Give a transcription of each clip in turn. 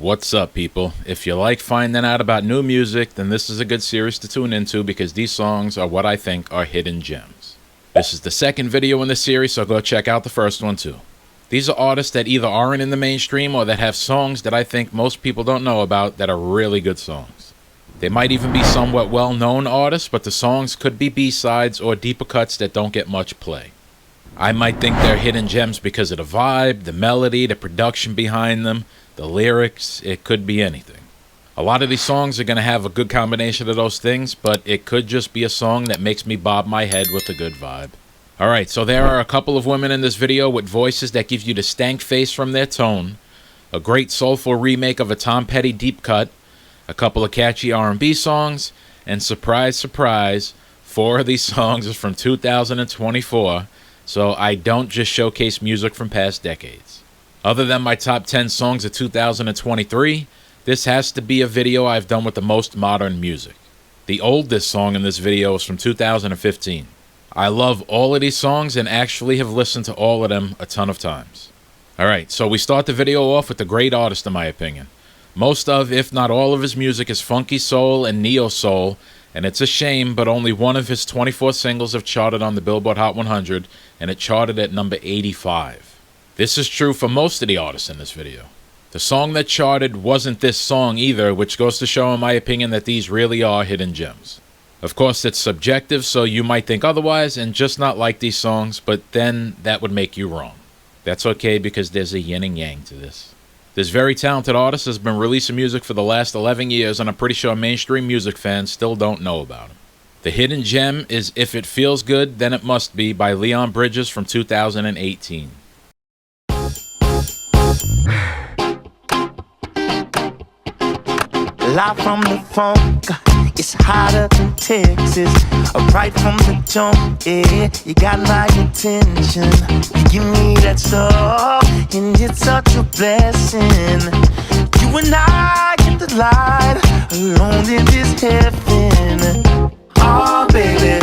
What's up, people? If you like finding out about new music, then this is a good series to tune into because these songs are what I think are hidden gems. This is the second video in the series, so go check out the first one too. These are artists that either aren't in the mainstream or that have songs that I think most people don't know about that are really good songs. They might even be somewhat well-known artists, but the songs could be B-sides or deeper cuts that don't get much play. I might think they're hidden gems because of the vibe, the melody, the production behind them, the lyrics. It could be anything. A lot of these songs are going to have a good combination of those things, but it could just be a song that makes me bob my head with a good vibe. Alright, so there are a couple of women in this video with voices that give you the stank face from their tone, a great soulful remake of a Tom Petty deep cut, a couple of catchy R&B songs, and surprise, surprise, 4 of these songs are from 2024, so I don't just showcase music from past decades. Other than my top 10 songs of 2023, this has to be a video I've done with the most modern music. The oldest song in this video is from 2015. I love all of these songs and actually have listened to all of them a ton of times. Alright, so we start the video off with a great artist in my opinion. Most of, if not all of his music is funky soul and neo soul, and it's a shame, but only one of his 24 singles have charted on the Billboard Hot 100, and it charted at number 85. This is true for most of the artists in this video. The song that charted wasn't this song either, which goes to show in my opinion that these really are hidden gems. Of course, it's subjective, so you might think otherwise and just not like these songs, but then that would make you wrong. That's okay because there's a yin and yang to this. This very talented artist has been releasing music for the last 11 years, and I'm pretty sure mainstream music fans still don't know about him. The hidden gem is If It Feels Good, Then It Must Be by Leon Bridges from 2018. Live from the funk, it's hotter than Texas. Right from the jump, yeah, you got my attention. You give me that stuff, and it's such a blessing. You and I in the light, alone in this heaven. Oh baby,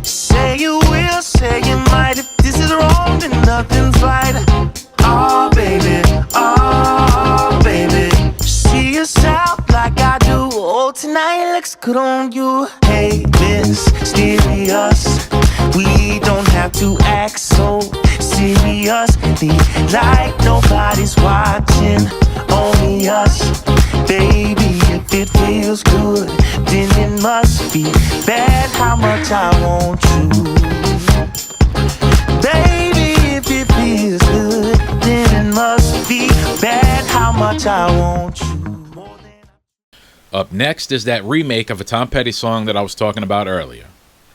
say you will, say you might. If this is wrong, then nothing's right. Oh baby, see yourself like I do. Oh, tonight looks good on you. Hey, mysterious, we don't have to act so seriously, like nobody's watching, only us. Baby, if it feels good, then it must be bad how much I want you. Baby, if it feels good, then it must be bad how much I want you. Up next is that remake of a Tom Petty song that I was talking about earlier.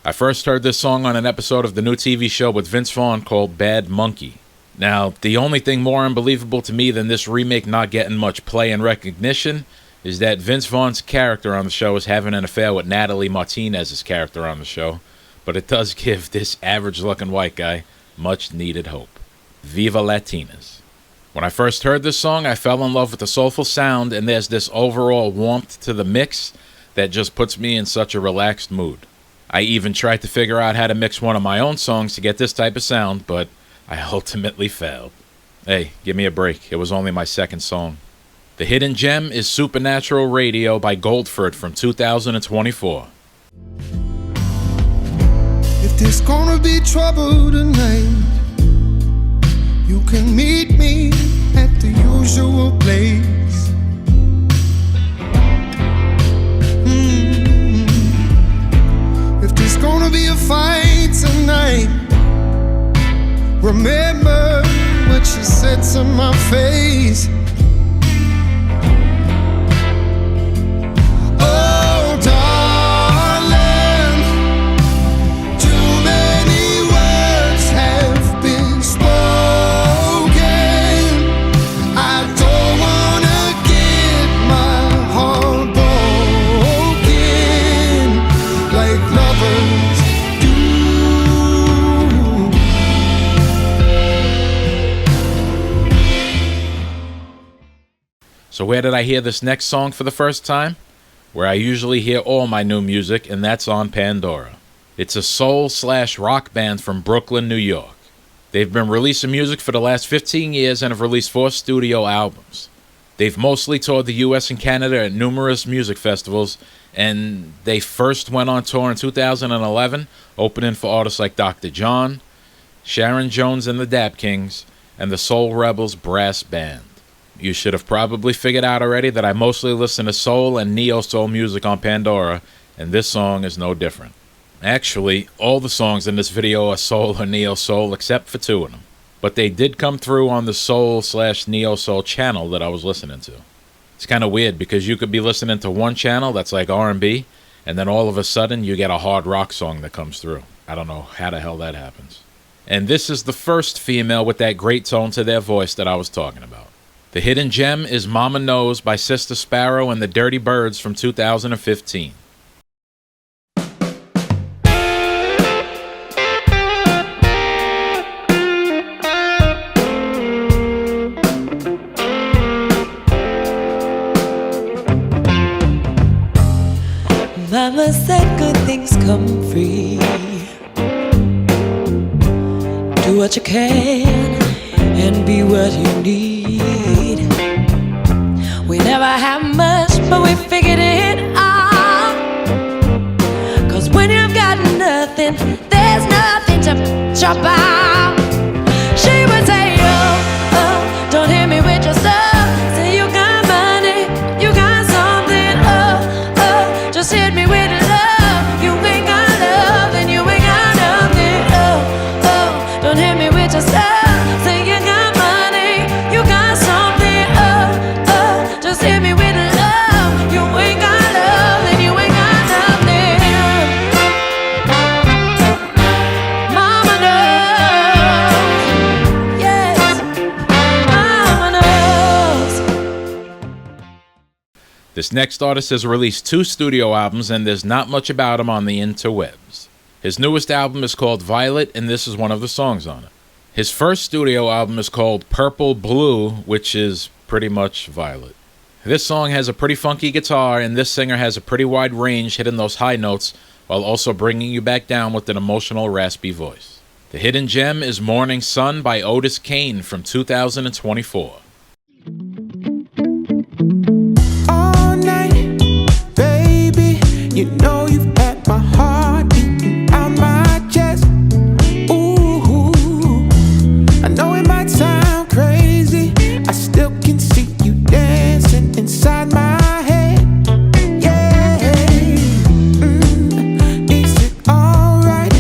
I first heard this song on an episode of the new TV show with Vince Vaughn called Bad Monkey. Now, the only thing more unbelievable to me than this remake not getting much play and recognition is that Vince Vaughn's character on the show is having an affair with Natalie Martinez's character on the show, but it does give this average-looking white guy much needed hope. Viva Latinas. When I first heard this song, I fell in love with the soulful sound, and there's this overall warmth to the mix that just puts me in such a relaxed mood. I even tried to figure out how to mix one of my own songs to get this type of sound, but I ultimately failed. Hey, give me a break. It was only my second song. The hidden gem is Supernatural Radio by Goldford from 2024. If there's gonna be trouble tonight, you can meet me at the usual place. If there's gonna be a fight tonight, remember what you said to my face. Oh, darling, too many words have been spoken. I don't wanna get my heart broken like lovers do. So where did I hear this next song for the first time? Where I usually hear all my new music, and that's on Pandora. It's a soul/rock band from Brooklyn, New York. They've been releasing music for the last 15 years and have released 4 studio albums. They've mostly toured the US and Canada at numerous music festivals, and they first went on tour in 2011, opening for artists like Dr. John, Sharon Jones and the Dap Kings, and the Soul Rebels Brass Band. You should have probably figured out already that I mostly listen to soul and neo-soul music on Pandora, and this song is no different. Actually, all the songs in this video are soul or neo-soul except for 2 of them. But they did come through on the soul/neo-soul channel that I was listening to. It's kind of weird because you could be listening to one channel that's like R&B, and then all of a sudden you get a hard rock song that comes through. I don't know how the hell that happens. And this is the first female with that great tone to their voice that I was talking about. The hidden gem is Mama Knows by Sister Sparrow and the Dirty Birds from 2015. Mama said good things come free. Do what you can and be what you need. We never had much, but we figured it out. 'Cause when you've got nothing, there's nothing to chop out. She would say, oh, oh, don't hit me with your stuff. Say you got money, you got something, oh, oh, just hit me with love. You ain't got love, then you ain't got nothing, oh, oh, don't hit me with your stuff. Say you got money, you got something, oh, oh, just hit me with love. You ain't got love, then you ain't got nothing. Mama knows, yes, Mama knows. This next artist has released 2 studio albums, and there's not much about him on the interwebs. His newest album is called Violet, and this is one of the songs on it. His first studio album is called Purple Blue, which is pretty much Violet. This song has a pretty funky guitar, and this singer has a pretty wide range, hitting those high notes while also bringing you back down with an emotional, raspy voice. The hidden gem is Morning Sun by Otis Kane from 2024. All night, baby, you know you've had my heart beating out my chest. Ooh, I know it might sound crazy, I still can see you dancing inside my head. Yeah, is it alright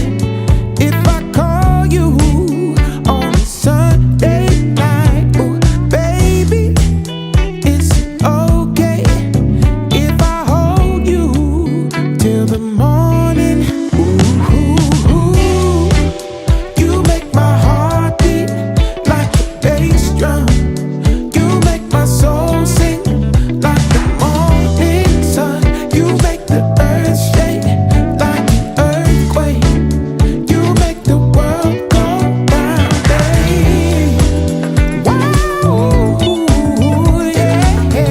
if I call you on a Sunday night? Ooh, baby, is it okay if I hold you till the morning? Ooh, you make my heart beat like a bass drum. You make my soul sing like the morning sun. You make the earth shake like an earthquake. You make the world go round, babe. Wow, yeah.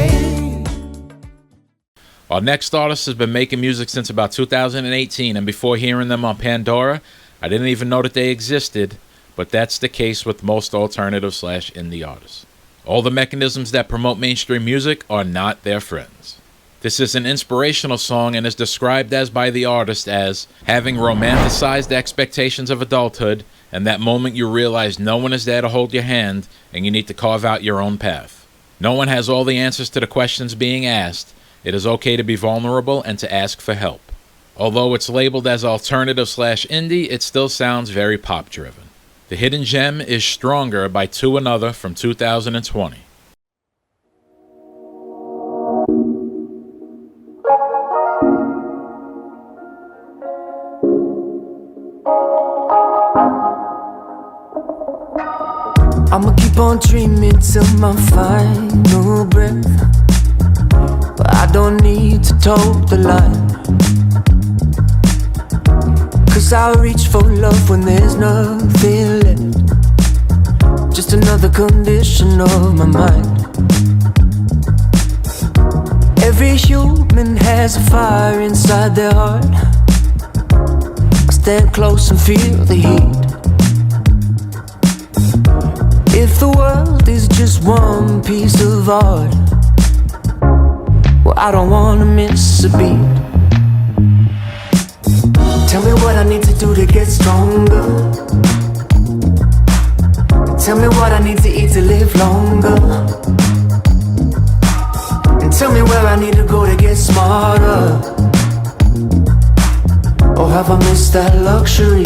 Our next artist has been making music since about 2018, and before hearing them on Pandora, I didn't even know that they existed, but that's the case with most alternative/indie artists. All the mechanisms that promote mainstream music are not their friends. This is an inspirational song and is described as by the artist as having romanticized expectations of adulthood and that moment you realize no one is there to hold your hand and you need to carve out your own path. No one has all the answers to the questions being asked. It is okay to be vulnerable and to ask for help. Although it's labeled as alternative/indie, it still sounds very pop-driven. The hidden gem is Stronger by To Another from 2020. I'ma keep on dreaming till my final breath, but I don't need to toe the line. 'Cause I'll reach for love when there's nothing left, just another condition of my mind. Every human has a fire inside their heart. I stand close and feel the heat. If the world is just one piece of art, well, I don't wanna miss a beat. Tell me what I need to do to get stronger. Tell me what I need to eat to live longer. And tell me where I need to go to get smarter. Or have I missed that luxury?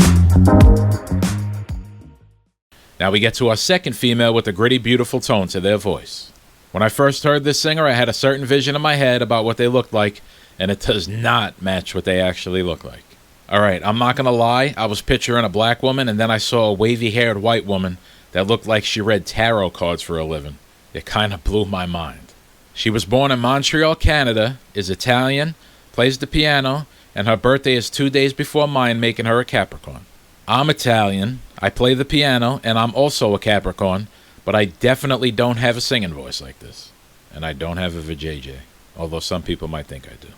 Now we get to our second female with a gritty, beautiful tone to their voice. When I first heard this singer, I had a certain vision in my head about what they looked like, and it does not match what they actually look like. Alright, I'm not gonna lie, I was picturing a black woman, and then I saw a wavy-haired white woman that looked like she read tarot cards for a living. It kinda blew my mind. She was born in Montreal, Canada, is Italian, plays the piano, and her birthday is 2 days before mine, making her a Capricorn. I'm Italian, I play the piano, and I'm also a Capricorn, but I definitely don't have a singing voice like this. And I don't have a vajayjay, although some people might think I do.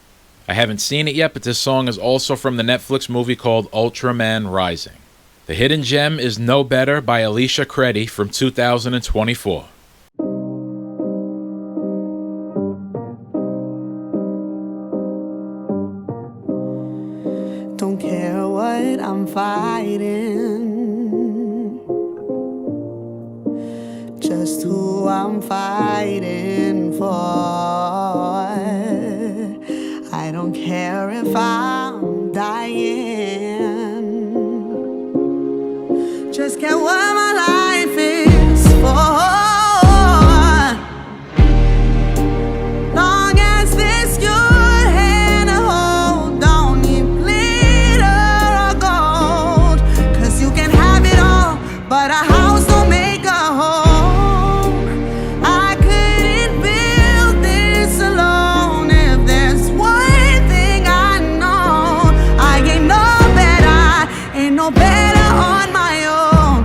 I haven't seen it yet, but this song is also from the Netflix movie called Ultraman Rising. The hidden gem is No Better by Alicia Creddy from 2024. Don't care what I'm fighting, just who I'm fighting for. I don't care if I'm dying, just care what my life is for. Long as this your hand to hold, don't need glitter or gold, 'cause you can have it all, but a house don't make a home. I couldn't build this alone. If there's one thing I know, I ain't no better, ain't no better on my own.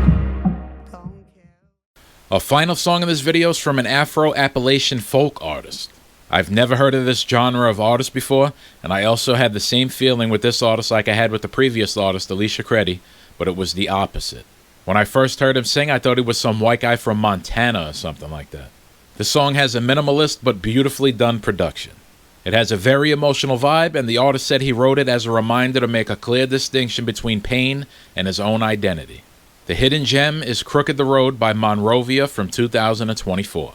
Don't care. Our final song in this video is from an Afro-Appalachian folk artist. I've never heard of this genre of artist before, and I also had the same feeling with this artist like I had with the previous artist, Alicia Creddy, but it was the opposite. When I first heard him sing, I thought he was some white guy from Montana or something like that. The song has a minimalist but beautifully done production. It has a very emotional vibe, and the artist said he wrote it as a reminder to make a clear distinction between pain and his own identity. The hidden gem is Crooked the Road by Monrovia from 2024.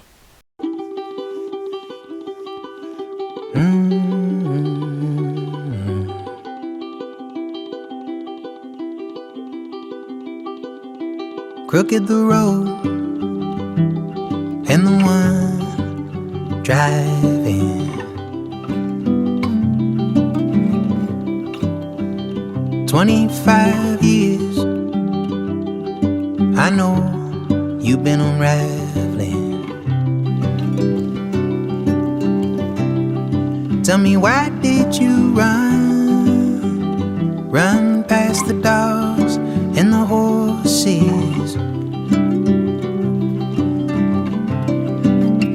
Crooked the road, and the one driving. 25 years, I know you've been unraveling. Tell me, why did you run past the dogs and the horses?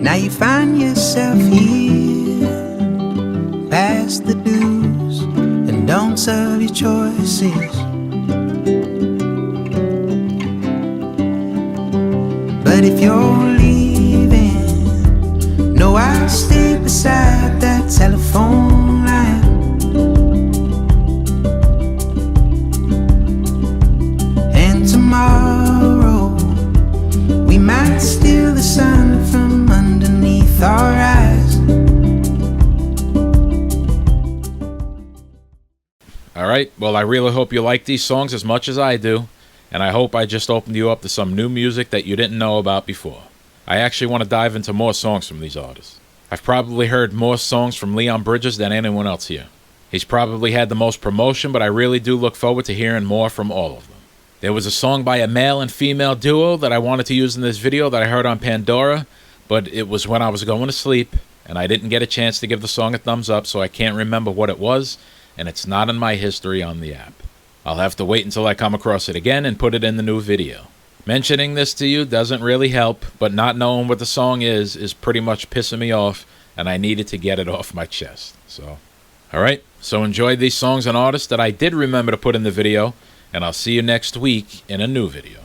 Now you find yourself here, past the do's and don'ts of your choices. But if you're leaving, no, I'll stay beside that telephone line. And tomorrow we might steal the sun from underneath our eyes. Alright, well I really hope you like these songs as much as I do, and I hope I just opened you up to some new music that you didn't know about before. I actually want to dive into more songs from these artists. I've probably heard more songs from Leon Bridges than anyone else here. He's probably had the most promotion, but I really do look forward to hearing more from all of them. There was a song by a male and female duo that I wanted to use in this video that I heard on Pandora, but it was when I was going to sleep, and I didn't get a chance to give the song a thumbs up, so I can't remember what it was, and it's not in my history on the app. I'll have to wait until I come across it again and put it in the new video. Mentioning this to you doesn't really help, but not knowing what the song is pretty much pissing me off, and I needed to get it off my chest. So, alright, so enjoy these songs and artists that I did remember to put in the video, and I'll see you next week in a new video.